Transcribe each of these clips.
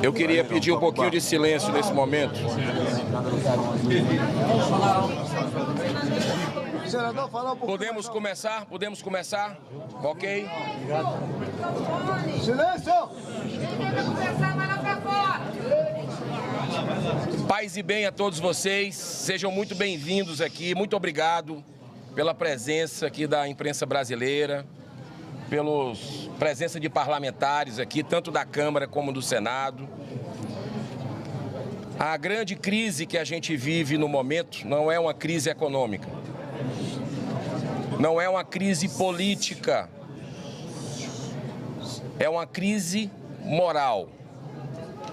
Eu queria pedir um pouquinho de silêncio nesse momento. Podemos começar? Podemos começar? Ok? Silêncio! Paz e bem a todos vocês, sejam muito bem-vindos aqui, muito obrigado pela presença aqui da imprensa brasileira, pela presença de parlamentares aqui, tanto da Câmara como do Senado. A grande crise que a gente vive no momento não é uma crise econômica, não é uma crise política, é uma crise moral.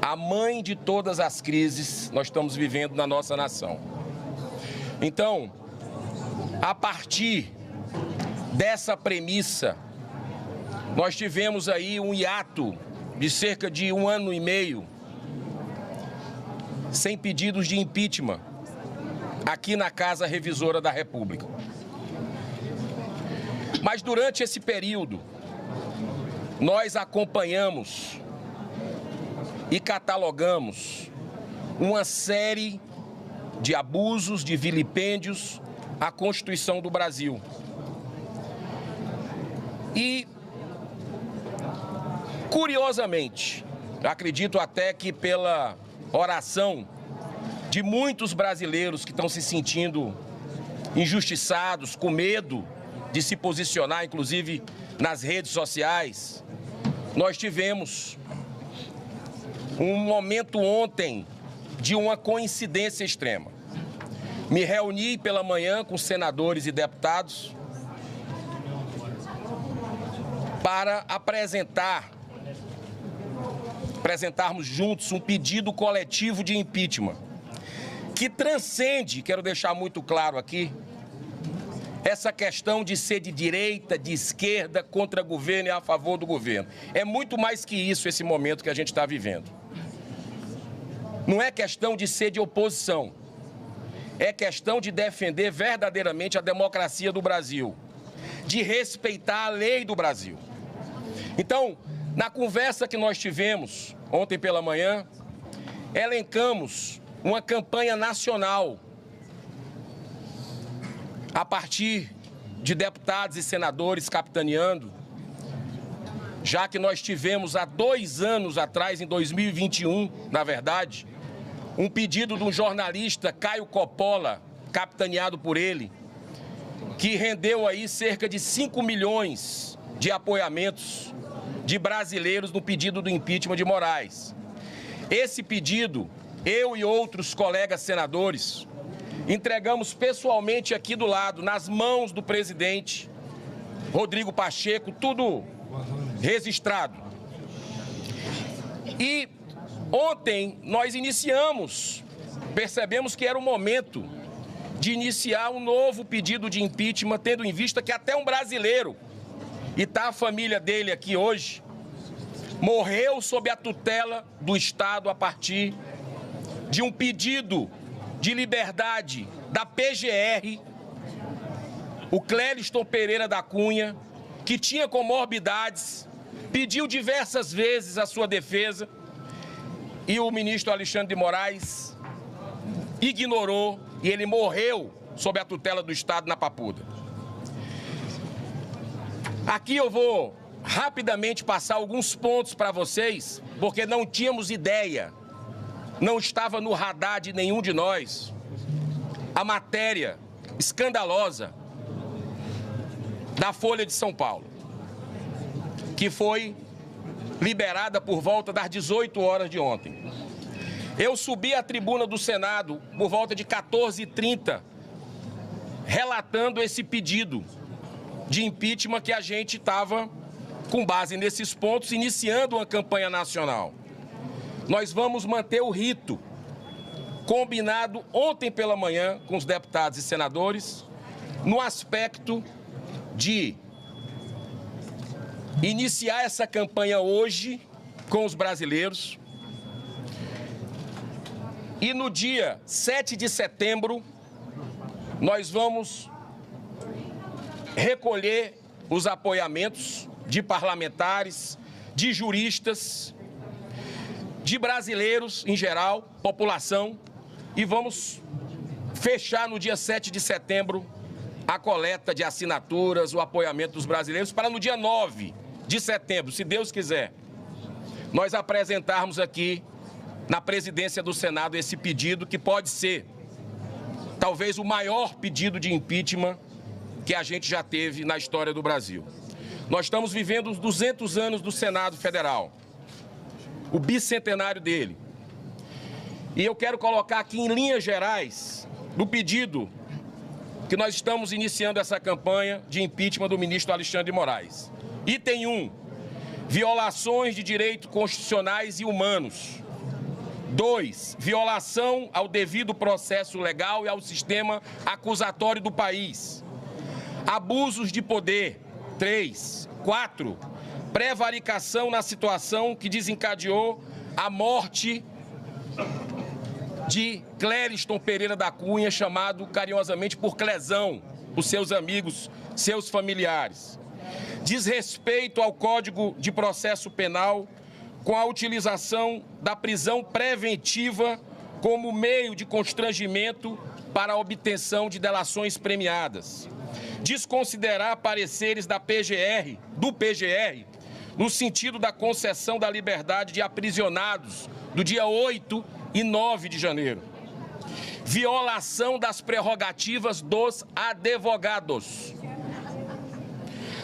A mãe de todas as crises nós estamos vivendo na nossa nação. Então, a partir dessa premissa, nós tivemos aí um hiato de cerca de 1 ano e meio, sem pedidos de impeachment, aqui na Casa Revisora da República. Mas durante esse período, nós acompanhamos e catalogamos uma série de abusos, de vilipêndios à Constituição do Brasil. E, curiosamente, acredito até que pela oração de muitos brasileiros que estão se sentindo injustiçados, com medo de se posicionar, inclusive nas redes sociais, nós tivemos um momento ontem de uma coincidência extrema. Me reuni pela manhã com senadores e deputados para apresentarmos juntos um pedido coletivo de impeachment, que transcende, quero deixar muito claro aqui, essa questão de ser de direita, de esquerda, contra governo e a favor do governo. É muito mais que isso esse momento que a gente está vivendo. Não é questão de ser de oposição, é questão de defender verdadeiramente a democracia do Brasil, de respeitar a lei do Brasil. Então, na conversa que nós tivemos ontem pela manhã, elencamos uma campanha nacional a partir de deputados e senadores capitaneando, já que nós tivemos há 2 anos atrás, em 2021, na verdade, um pedido de um jornalista, Caio Coppola, capitaneado por ele, que rendeu aí cerca de 5 milhões de apoiamentos de brasileiros no pedido do impeachment de Moraes. Esse pedido, eu e outros colegas senadores, entregamos pessoalmente aqui do lado, nas mãos do presidente Rodrigo Pacheco, tudo registrado. E ontem nós percebemos que era o momento de iniciar um novo pedido de impeachment, tendo em vista que até um brasileiro, e está a família dele aqui hoje, morreu sob a tutela do Estado a partir de um pedido de liberdade da PGR, o Clériston Pereira da Cunha, que tinha comorbidades, pediu diversas vezes a sua defesa e o ministro Alexandre de Moraes ignorou e ele morreu sob a tutela do Estado na Papuda. Aqui eu vou rapidamente passar alguns pontos para vocês, porque não tínhamos ideia, não estava no radar de nenhum de nós, a matéria escandalosa da Folha de São Paulo, que foi liberada por volta das 18 horas de ontem. Eu subi à tribuna do Senado por volta de 14h30, relatando esse pedido de impeachment que a gente estava, com base nesses pontos, iniciando uma campanha nacional. Nós vamos manter o rito combinado ontem pela manhã com os deputados e senadores, no aspecto de iniciar essa campanha hoje com os brasileiros e no dia 7 de setembro nós vamos recolher os apoiamentos de parlamentares, de juristas, de brasileiros em geral, população, e vamos fechar no dia 7 de setembro a coleta de assinaturas, o apoiamento dos brasileiros, para no dia 9 de setembro, se Deus quiser, nós apresentarmos aqui na presidência do Senado esse pedido, que pode ser talvez o maior pedido de impeachment que a gente já teve na história do Brasil. Nós estamos vivendo os 200 anos do Senado Federal, o bicentenário dele. E eu quero colocar aqui em linhas gerais do pedido que nós estamos iniciando essa campanha de impeachment do ministro Alexandre de Moraes. Item 1, violações de direitos constitucionais e humanos. 2, violação ao devido processo legal e ao sistema acusatório do país. Abusos de poder. 3. 4, prevaricação na situação que desencadeou a morte de Clériston Pereira da Cunha, chamado carinhosamente por Clezão, por seus amigos, seus familiares. Desrespeito ao Código de Processo Penal com a utilização da prisão preventiva como meio de constrangimento para a obtenção de delações premiadas. Desconsiderar pareceres do PGR, no sentido da concessão da liberdade de aprisionados do dia 8 e 9 de janeiro. Violação das prerrogativas dos advogados.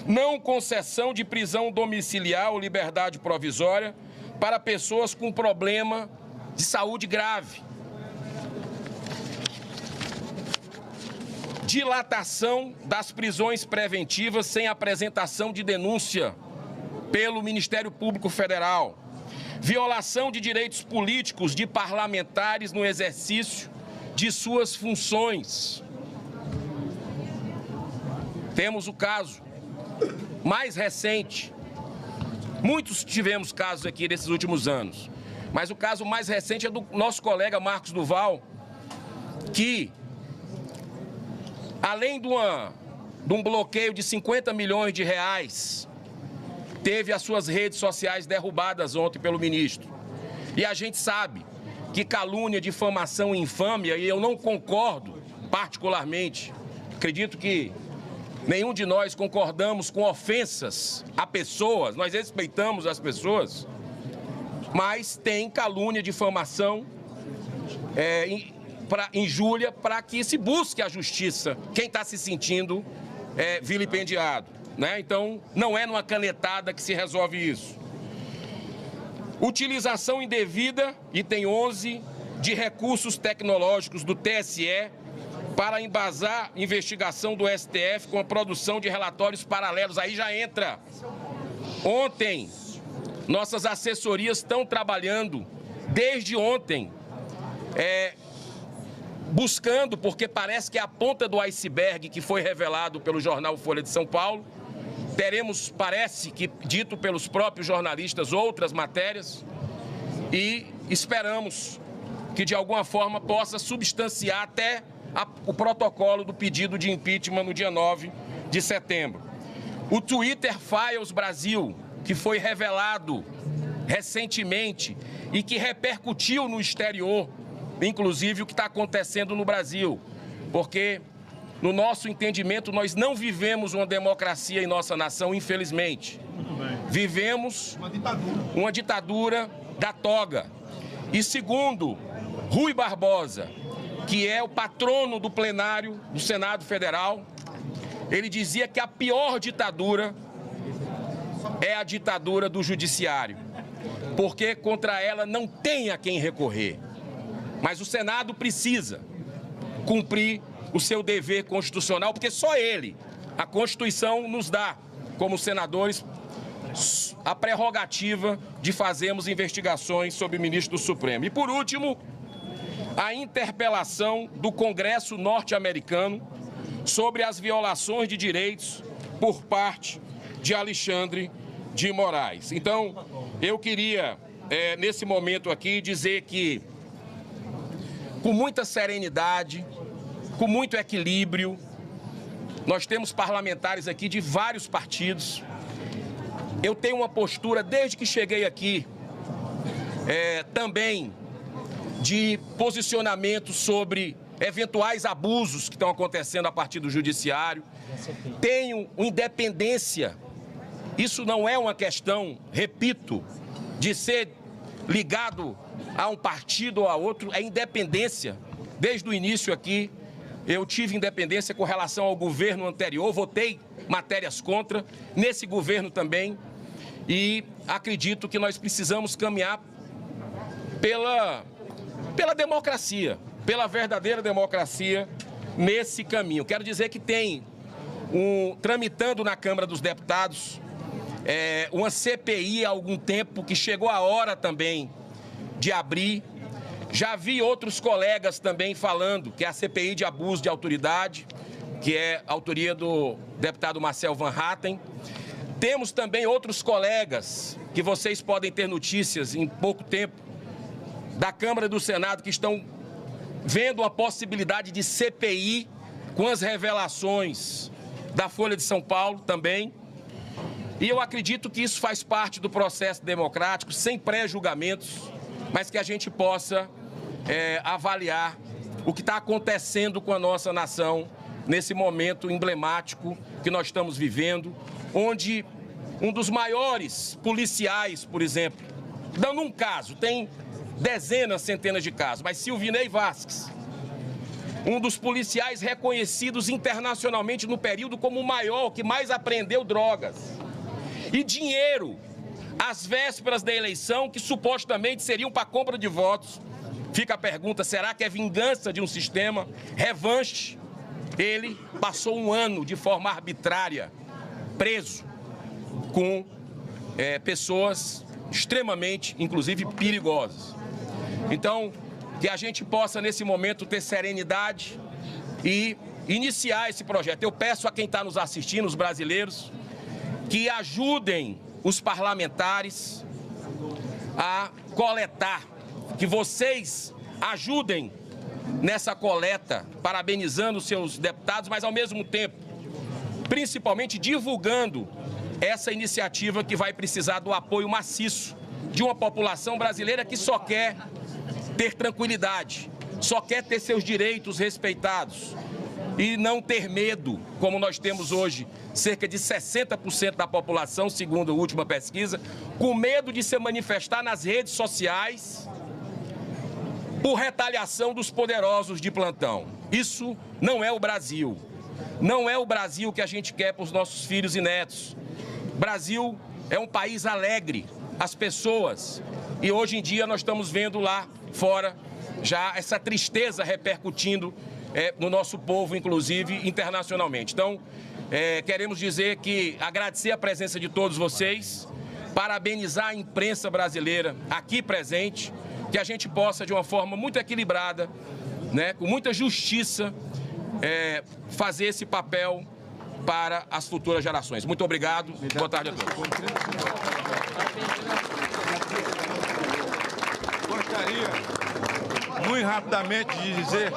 Não concessão de prisão domiciliar ou liberdade provisória para pessoas com problema de saúde grave. Dilatação das prisões preventivas sem apresentação de denúncia pelo Ministério Público Federal. Violação de direitos políticos de parlamentares no exercício de suas funções. Temos o caso mais recente. Muitos tivemos casos aqui nesses últimos anos, mas o caso mais recente é do nosso colega Marcos Duval, que, além de um bloqueio de 50 milhões de reais, teve as suas redes sociais derrubadas ontem pelo ministro. E a gente sabe que calúnia, difamação e infâmia, e eu não concordo particularmente, acredito que nenhum de nós concordamos com ofensas a pessoas, nós respeitamos as pessoas, mas tem calúnia, difamação, injúria, para que se busque a justiça quem está se sentindo vilipendiado, né? Então, não é numa canetada que se resolve isso. Utilização indevida, item 11, de recursos tecnológicos do TSE para embasar investigação do STF com a produção de relatórios paralelos. Aí já entra. Ontem, nossas assessorias estão trabalhando, desde ontem, buscando, porque parece que é a ponta do iceberg que foi revelado pelo jornal Folha de São Paulo. Teremos, parece que, dito pelos próprios jornalistas, outras matérias, e esperamos que, de alguma forma, possa substanciar até o protocolo do pedido de impeachment no dia 9 de setembro. O Twitter Files Brasil, que foi revelado recentemente e que repercutiu no exterior, inclusive o que está acontecendo no Brasil, porque, no nosso entendimento, nós não vivemos uma democracia em nossa nação, infelizmente. Vivemos uma ditadura da toga. E segundo Rui Barbosa, que é o patrono do plenário do Senado Federal, ele dizia que a pior ditadura é a ditadura do judiciário, porque contra ela não tem a quem recorrer. Mas o Senado precisa cumprir o seu dever constitucional, porque só ele, a Constituição, nos dá, como senadores, a prerrogativa de fazermos investigações sobre o ministro do Supremo. E, por último, a interpelação do Congresso norte-americano sobre as violações de direitos por parte de Alexandre de Moraes. Então, eu queria, nesse momento aqui, dizer que, com muita serenidade, com muito equilíbrio, nós temos parlamentares aqui de vários partidos. Eu tenho uma postura, desde que cheguei aqui, também de posicionamento sobre eventuais abusos que estão acontecendo a partir do judiciário. Tenho independência. Isso não é uma questão, repito, de ser ligado a um partido ou a outro, é independência. Desde o início aqui, eu tive independência com relação ao governo anterior, votei matérias contra, nesse governo também, e acredito que nós precisamos caminhar pela democracia, pela verdadeira democracia nesse caminho. Quero dizer que tem tramitando na Câmara dos Deputados uma CPI há algum tempo, que chegou a hora também de abrir. Já vi outros colegas também falando que é a CPI de abuso de autoridade, que é a autoria do deputado Marcel Van Hatten. Temos também outros colegas que vocês podem ter notícias em pouco tempo, da Câmara e do Senado, que estão vendo a possibilidade de CPI com as revelações da Folha de São Paulo também. E eu acredito que isso faz parte do processo democrático, sem pré-julgamentos, mas que a gente possa avaliar o que está acontecendo com a nossa nação nesse momento emblemático que nós estamos vivendo, onde um dos maiores policiais, por exemplo, dando um caso, tem dezenas, centenas de casos, mas Silvinei Vasquez, um dos policiais reconhecidos internacionalmente no período como o maior, que mais apreendeu drogas, e dinheiro às vésperas da eleição, que supostamente seriam para compra de votos. Fica a pergunta, será que é vingança de um sistema? Revanche? Ele passou um ano de forma arbitrária, preso, com pessoas extremamente, inclusive, perigosas. Então, que a gente possa, nesse momento, ter serenidade e iniciar esse projeto. Eu peço a quem está nos assistindo, os brasileiros, que ajudem os parlamentares a coletar, que vocês ajudem nessa coleta, parabenizando os seus deputados, mas, ao mesmo tempo, principalmente divulgando essa iniciativa que vai precisar do apoio maciço de uma população brasileira que só quer ter tranquilidade, só quer ter seus direitos respeitados e não ter medo, como nós temos hoje, cerca de 60% da população, segundo a última pesquisa, com medo de se manifestar nas redes sociais por retaliação dos poderosos de plantão. Isso não é o Brasil. Não é o Brasil que a gente quer para os nossos filhos e netos. Brasil é um país alegre, as pessoas. E hoje em dia nós estamos vendo lá fora já essa tristeza repercutindo no nosso povo, inclusive internacionalmente. Então, queremos dizer que agradecer a presença de todos vocês, parabenizar a imprensa brasileira aqui presente, que a gente possa, de uma forma muito equilibrada, com muita justiça, fazer esse papel para as futuras gerações. Muito obrigado. Boa tarde a todos. Gostaria, muito rapidamente, de dizer,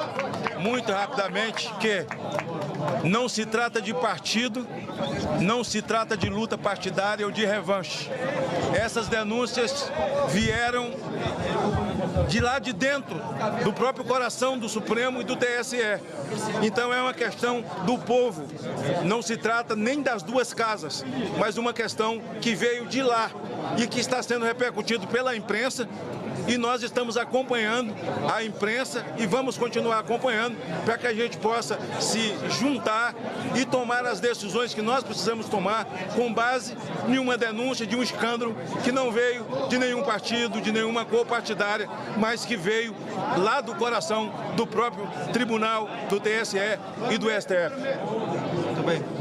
que não se trata de partido, não se trata de luta partidária ou de revanche. Essas denúncias vieram de lá de dentro, do próprio coração do Supremo e do TSE. Então é uma questão do povo, não se trata nem das duas casas, mas uma questão que veio de lá e que está sendo repercutido pela imprensa. E nós estamos acompanhando a imprensa e vamos continuar acompanhando para que a gente possa se juntar e tomar as decisões que nós precisamos tomar com base em uma denúncia de um escândalo que não veio de nenhum partido, de nenhuma cor partidária, mas que veio lá do coração do próprio Tribunal, do TSE e do STF. Muito bem.